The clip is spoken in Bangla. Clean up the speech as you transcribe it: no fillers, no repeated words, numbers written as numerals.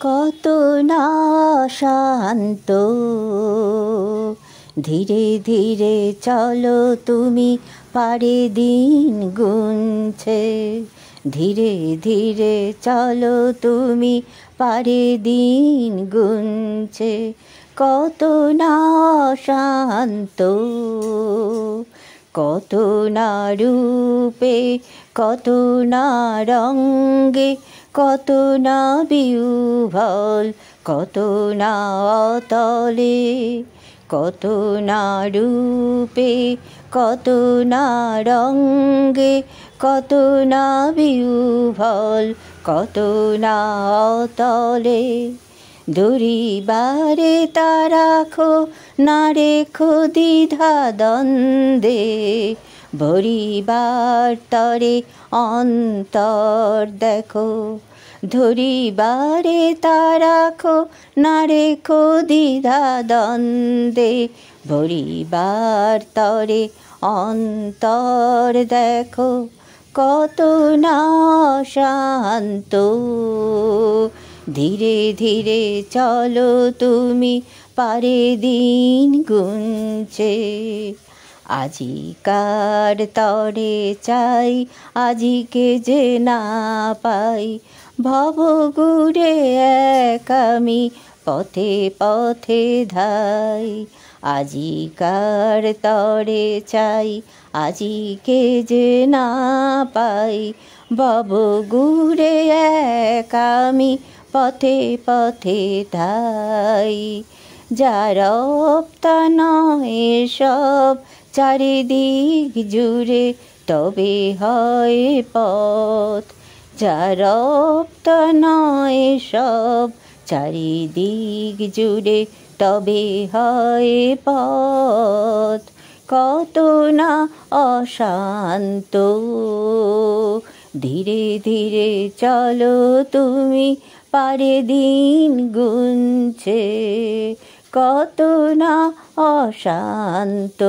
কত না শান্ত, ধীরে ধীরে চলো তুমি, পারে দিন গুনছে। ধীরে ধীরে চলো তুমি, পারে দিন গুনছে। কত না শান্ত, কত না রূপে, কত না রঙ্গে, কত না বিহ্বল, কত না অতলে। কত না রূপে, কত না রঙ্গে, কত না বিহ্বল, কত না অতলে। দুরিবারে তা রাখো, না রেখো দ্বিধা দ্বন্দ্বে। ভরিবার তরে অন্তর দেখো, ধরিবারে তা রাখো, না রেখো দ্বিধা দ্বন্দ্বে। ভরিবার তরে অন্তর দেখো, কত না শান্ত। ধীরে ধীরে চলো তুমি, পারে দিন গুনছে। আজিকার তরে চাই, আজিকে যে না পাই। ভব ঘুরে এক আমি, পথে পথে ধাই। আজিকার তরে চাই, আজিকে যে না পাই। ভব ঘুরে এক আমি, পথে পথে ধাই। যার তা নয় সব চারিদিক জুড়ে, তবে হয় পথ। যার তা নয় সব চারিদিক জুড়ে, তবে হয় পথ। কত না অশান্ত, ধীরে ধীরে চলো তুমি, পারে দিন গুনছে। কত না অশান্ত।